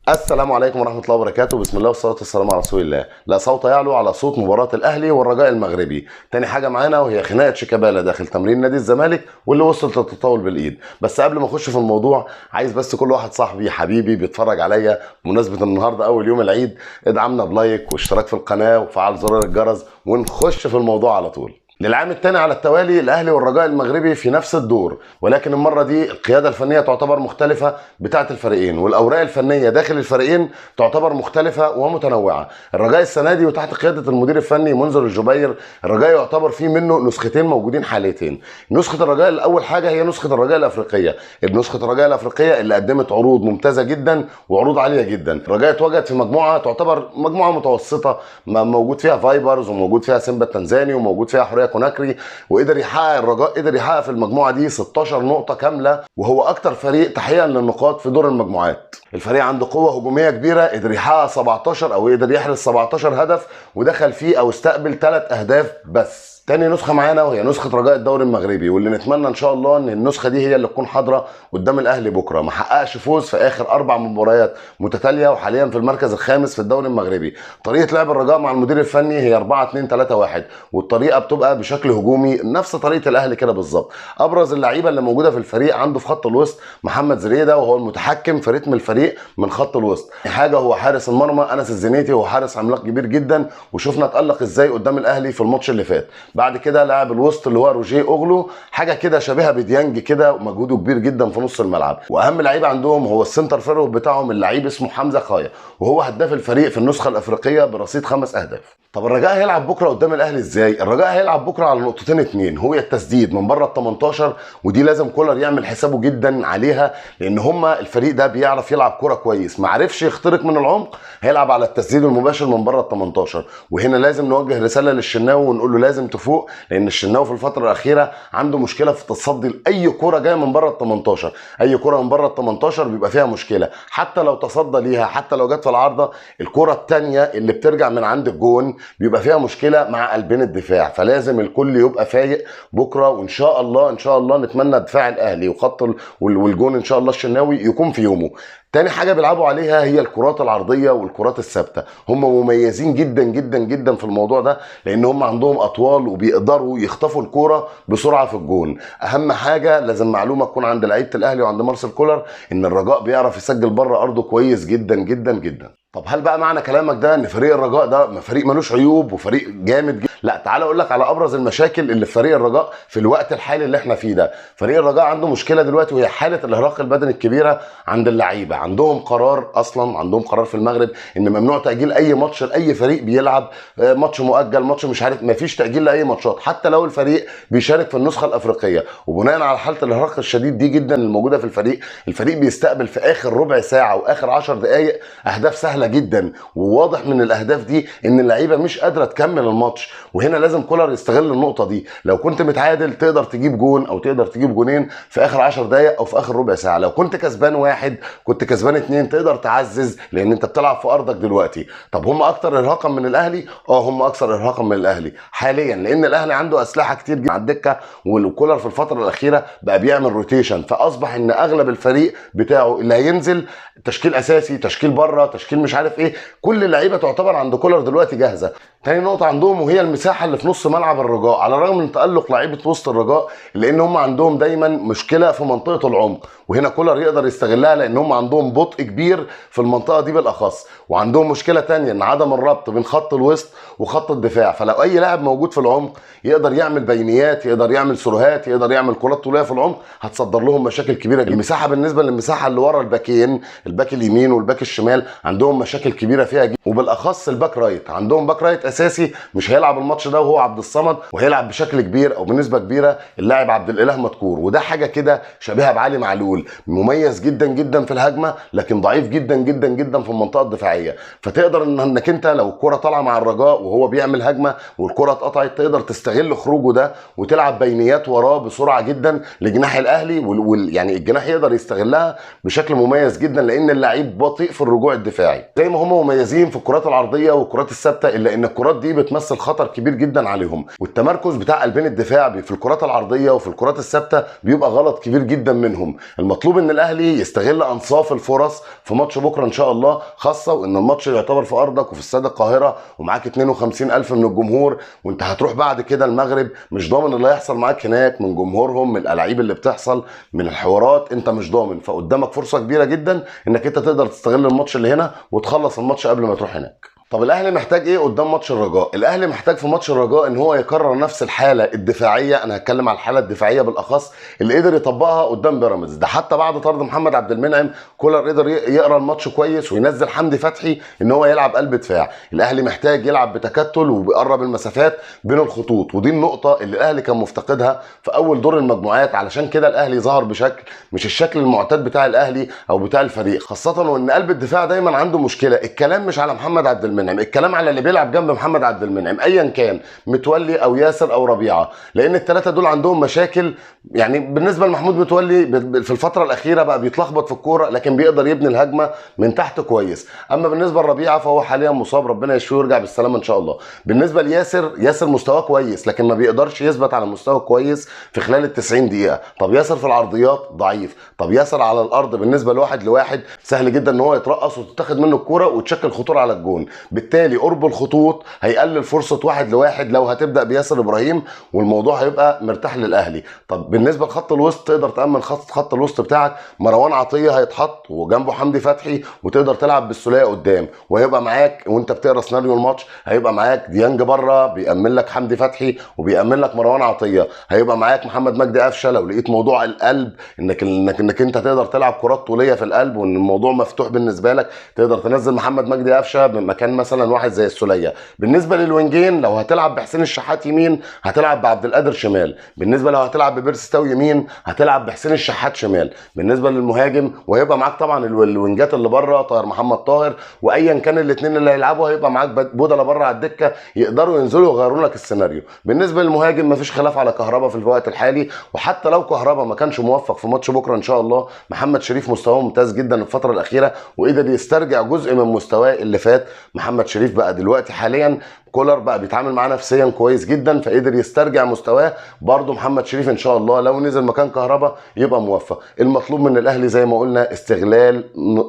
السلام عليكم ورحمة الله وبركاته. بسم الله والصلاة والسلام على رسول الله. لا صوت يعلو على صوت مباراة الأهلي والرجاء المغربي. تاني حاجة معانا وهي خناقة شيكابالا داخل تمرين نادي الزمالك واللي وصلت للتطاول بالإيد. بس قبل ما أخش في الموضوع عايز بس كل واحد صاحبي حبيبي بيتفرج عليا بمناسبة النهاردة أول يوم العيد ادعمنا بلايك واشتراك في القناة وفعل زرار الجرس ونخش في الموضوع على طول. للعام الثاني على التوالي الاهلي والرجاء المغربي في نفس الدور، ولكن المره دي القياده الفنيه تعتبر مختلفه بتاعه الفريقين، والاوراق الفنيه داخل الفريقين تعتبر مختلفه ومتنوعه. الرجاء السنه دي وتحت قياده المدير الفني منذر الجبير، الرجاء يعتبر فيه منه نسختين موجودين حالتين. نسخه الرجاء الاول حاجه هي نسخه الرجاء الافريقيه، نسخه الرجاء الافريقيه اللي قدمت عروض ممتازه جدا وعروض عاليه جدا. الرجاء اتواجد في مجموعه تعتبر مجموعه متوسطه، موجود فيها فايبرز وموجود فيها سيمبا التنزاني وموجود فيها حوريه كوناكري، وقدر يحقق الرجاء قدر يحقق في المجموعه دي 16 نقطه كامله، وهو اكتر فريق تحقيقا للنقاط في دور المجموعات. الفريق عنده قوه هجوميه كبيره، قدر يحقق 17 او قدر يحرز 17 هدف ودخل فيه او استقبل 3 اهداف بس. تاني نسخه معانا وهي نسخه رجاء الدوري المغربي، واللي نتمنى ان شاء الله ان النسخه دي هي اللي تكون حاضره قدام الاهلي بكره. ما حققش فوز في اخر 4 مباريات متتاليه وحاليا في المركز الخامس في الدوري المغربي. طريقه لعب الرجاء مع المدير الفني هي 4-2-3-1، والطريقه بتبقى بشكل هجومي نفس طريقه الاهلي كده بالظبط. ابرز اللعيبه اللي موجوده في الفريق عنده في خط الوسط محمد زريده، وهو المتحكم في رتم الفريق من خط الوسط. حاجه هو حارس المرمى انس الزنيتي، وهو حارس عملاق كبير جدا، وشفنا اتالق ازاي قدام الاهلي في الماتش اللي فات. بعد كده لاعب الوسط اللي هو روجيه اوغلو، حاجه كده شبيهه بديانج كده ومجهوده كبير جدا في نص الملعب. واهم لعيب عندهم هو السنتر فيرو بتاعهم اللعيب اسمه حمزه خايا، وهو هداف الفريق في النسخه الافريقيه برصيد 5 اهداف. طب الرجاء هيلعب بكره قدام الاهلي ازاي؟ الرجاء هيلعب بكره على نقطتين اتنين، هو التسديد من بره ال 18، ودي لازم كولر يعمل حسابه جدا عليها، لان هما الفريق ده بيعرف يلعب كوره كويس، ما عرفش يخترق من العمق هيلعب على التسديد المباشر من بره ال 18. وهنا لازم نوجه رساله للشناوي ونقول له لازم تفوق، لان الشناوي في الفتره الاخيره عنده مشكله في التصدي لاي كوره جايه من بره ال 18. اي كوره من بره ال 18 بيبقى فيها مشكله، حتى لو تصدى ليها، حتى لو جت في العارضه، الكوره الثانيه اللي بترجع من عند الجون بيبقى فيها مشكله مع قلبين الدفاع. فلازم الكل يبقى فايق بكره، وان شاء الله ان شاء الله نتمنى دفاع الاهلي وخط والجون ان شاء الله الشناوي يكون في يومه. تاني حاجه بيلعبوا عليها هي الكرات العرضيه والكرات الثابته، هم مميزين جدا جدا جدا في الموضوع ده، لان هم عندهم اطوال وبيقدروا يخطفوا الكوره بسرعه في الجون. اهم حاجه لازم معلومه تكون عند لعيبه الاهلي وعند مارسيل كولر، ان الرجاء بيعرف يسجل بره ارضه كويس جدا جدا جدا. طب هل بقى معنى كلامك ده ان فريق الرجاء ده فريق ملوش عيوب وفريق جامد جدا؟ لا، تعال اقول لك على ابرز المشاكل اللي في فريق الرجاء في الوقت الحالي اللي احنا فيه ده. فريق الرجاء عنده مشكله دلوقتي وهي حاله الارهاق البدني الكبيره عند اللعيبه. عندهم قرار اصلا، عندهم قرار في المغرب ان ممنوع تاجيل اي ماتش لاي فريق بيلعب، ماتش مؤجل، ماتش مش عارف، ما فيش تاجيل لاي ماتشات حتى لو الفريق بيشارك في النسخه الافريقيه. وبناء على حاله الارهاق الشديد دي جدا الموجوده في الفريق بيستقبل في اخر ربع ساعه واخر 10 دقائق اهداف سهله جدا، وواضح من الاهداف دي ان اللعيبه مش قادره تكمل الماتش. وهنا لازم كولر يستغل النقطه دي. لو كنت متعادل تقدر تجيب جون او تقدر تجيب جونين في اخر 10 دقائق او في اخر ربع ساعه. لو كنت كسبان 1 كنت كسبان 2 تقدر تعزز، لان انت بتلعب في ارضك دلوقتي. طب هم اكتر ارهاقا من الاهلي؟ هم اكثر ارهاقا من الاهلي حاليا، لان الاهلي عنده اسلحه كتير جدا على الدكه، والكولر في الفتره الاخيره بقى بيعمل روتيشن، فاصبح ان اغلب الفريق بتاعه اللي هينزل تشكيل اساسي، تشكيل بره، تشكيل مش عارف ايه، كل اللعيبه تعتبر عند كولر دلوقتي جاهزه. تاني نقطة عندهم وهي المساحة اللي في نص ملعب الرجاء، على الرغم من تألق لعيبة وسط الرجاء لأن هم عندهم دايما مشكلة في منطقة العمق، وهنا كولر يقدر يستغلها لأن هم عندهم بطء كبير في المنطقة دي بالأخص. وعندهم مشكلة تانية إن عدم الربط بين خط الوسط وخط الدفاع، فلو أي لاعب موجود في العمق يقدر يعمل بينيات، يقدر يعمل سروهات، يقدر يعمل كرات طولية في العمق، هتصدر لهم مشاكل كبيرة جدا. المساحة بالنسبة للمساحة اللي ورا الباكين، الباك اليمين والباك الشمال، عندهم مشاكل كبيرة فيها جدا، وبالأخص الباك رايت. عندهم باك رايت أساسي مش هيلعب الماتش ده وهو عبد الصمد، وهيلعب بشكل كبير او بنسبه كبيره اللاعب عبد الاله مذكور، وده حاجه كده شبيهه بعلي معلول، مميز جدا جدا في الهجمه لكن ضعيف جدا جدا جدا في المنطقه الدفاعيه. فتقدر انك انت لو الكره طالعه مع الرجاء وهو بيعمل هجمه والكره اتقطعت تقدر تستغل خروجه ده وتلعب بينيات وراه بسرعه جدا لجناح الاهلي، يعني الجناح يقدر يستغلها بشكل مميز جدا لان اللعيب بطيء في الرجوع الدفاعي. زي ما هم مميزين في الكرات العرضيه والكرات الثابته، الا ان الكرات دي بتمثل خطر كبير جدا عليهم، والتمركز بتاع قلبين الدفاع في الكرات العرضيه وفي الكرات الثابته بيبقى غلط كبير جدا منهم. المطلوب ان الاهلي يستغل انصاف الفرص في ماتش بكره ان شاء الله، خاصه وان الماتش يعتبر في ارضك وفي استاد القاهره ومعاك 52,000 من الجمهور، وانت هتروح بعد كده المغرب مش ضامن اللي هيحصل معاك هناك من جمهورهم، من الالاعيب اللي بتحصل، من الحوارات، انت مش ضامن. فقدامك فرصه كبيره جدا انك انت تقدر تستغل الماتش اللي هنا وتخلص الماتش قبل ما تروح هناك. طب الاهلي محتاج ايه قدام ماتش الرجاء؟ الاهلي محتاج في ماتش الرجاء ان هو يكرر نفس الحاله الدفاعيه، انا هتكلم على الحاله الدفاعيه بالاخص اللي قدر يطبقها قدام بيراميدز. ده حتى بعد طرد محمد عبد المنعم كولر قدر يقرا الماتش كويس وينزل حمدي فتحي ان هو يلعب قلب دفاع. الاهلي محتاج يلعب بتكتل وبيقرب المسافات بين الخطوط، ودي النقطه اللي الاهلي كان مفتقدها في اول دور المجموعات. علشان كده الاهلي ظهر بشكل مش الشكل المعتاد بتاع الاهلي او بتاع الفريق، خاصه وان قلب الدفاع دايما عنده مشكله. الكلام مش على محمد عبد المنعم، الكلام على اللي بيلعب جنب محمد عبد المنعم ايا كان، متولي او ياسر او ربيعه، لان الثلاثه دول عندهم مشاكل. يعني بالنسبه لمحمود متولي في الفتره الاخيره بقى بيتلخبط في الكوره، لكن بيقدر يبني الهجمه من تحت كويس. اما بالنسبه لربيعه فهو حاليا مصاب، ربنا يشفيه ويرجع بالسلامه ان شاء الله. بالنسبه لياسر، ياسر مستواه كويس لكن ما بيقدرش يثبت على مستوى كويس في خلال ال 90 دقيقه. طب ياسر في العرضيات ضعيف، طب ياسر على الارض بالنسبه لواحد لواحد سهل جدا ان هو يترقص وتتاخد منه الكوره وتشكل خطوره على الجون. بالتالي قرب الخطوط هيقلل فرصه واحد لواحد لو هتبدا بياسر ابراهيم، والموضوع هيبقى مرتاح للاهلي. طب بالنسبه لخط الوسط تقدر تامن خط الوسط بتاعك، مروان عطيه هيتحط وجنبه حمدي فتحي وتقدر تلعب بالثلاثيه قدام، وهيبقى معاك وانت بتقرا سيناريو الماتش هيبقى معاك ديانج بره بيامن لك حمدي فتحي وبيامن لك مروان عطيه، هيبقى معاك محمد مجدي قفشه لو لقيت موضوع القلب انك انت تقدر تلعب كرات طوليه في القلب وان الموضوع مفتوح بالنسبه لك، تقدر تنزل محمد مجدي قفشه مكان مثلا واحد زي السوليه. بالنسبه للوينجين لو هتلعب بحسين الشحات يمين هتلعب بعبد القادر شمال، بالنسبه لو هتلعب ببيرستاو يمين هتلعب بحسين الشحات شمال. بالنسبه للمهاجم وهيبقى معاك طبعا الوينجات اللي بره طاهر محمد طاهر، وايا كان الاثنين اللي هيلعبوا هيبقى معاك بودلة بره على الدكه يقدروا ينزلوا ويغيروا لك السيناريو. بالنسبه للمهاجم مفيش خلاف على كهربا في الوقت الحالي، وحتى لو كهربا ما كانش موفق في ماتش بكره ان شاء الله، محمد شريف مستواه ممتاز جدا الفتره الاخيره وقدر يسترجع جزء من مستواه اللي فات. محمد شريف بقى دلوقتي حاليا كولر بقى بيتعامل معاه نفسيا كويس جدا فقدر يسترجع مستواه. برضه محمد شريف ان شاء الله لو نزل مكان كهربا يبقى موفق. المطلوب من الاهلي زي ما قلنا استغلال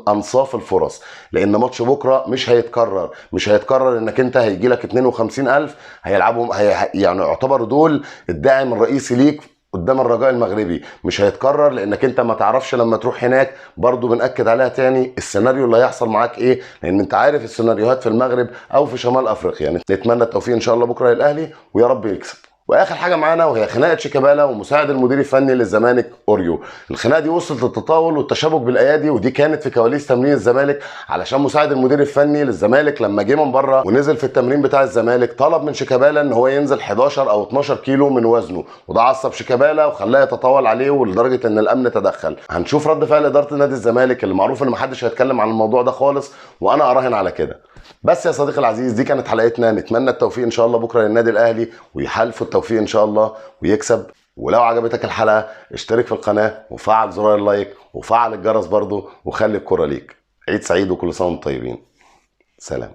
انصاف الفرص، لان ماتش بكره مش هيتكرر انك انت هيجي لك 52,000 هيلعبوا يعني يعتبر دول الداعم الرئيسي ليك قدام الرجاء المغربي، مش هيتكرر لانك انت ما تعرفش لما تروح هناك. برضو بنأكد عليها تاني السيناريو اللي هيحصل معاك ايه، لان انت عارف السيناريوهات في المغرب او في شمال افريقيا. يعني نتمنى التوفيق ان شاء الله بكره للاهلي ويا رب يكسب. واخر حاجه معانا وهي خناقه شيكابالا ومساعد المدير الفني للزمالك اوريو. الخناقه دي وصلت للتطاول والتشابك بالايادي، ودي كانت في كواليس تمرين الزمالك علشان مساعد المدير الفني للزمالك لما جه من بره ونزل في التمرين بتاع الزمالك طلب من شيكابالا ان هو ينزل 11 او 12 كيلو من وزنه، وده عصب شيكابالا وخلاه يتطاول عليه ولدرجه ان الامن تدخل. هنشوف رد فعل اداره نادي الزمالك اللي معروف ان محدش هيتكلم عن الموضوع ده خالص، وانا اراهن على كده. بس يا صديقي العزيز دي كانت حلقتنا، نتمنى التوفيق ان شاء الله بكره للنادي الاهلي ويحالفوا التوفيق ان شاء الله ويكسب. ولو عجبتك الحلقه اشترك في القناه وفعل زرار اللايك وفعل الجرس برضو وخلي الكرة ليك. عيد سعيد وكل سنه وانتم طيبين. سلام.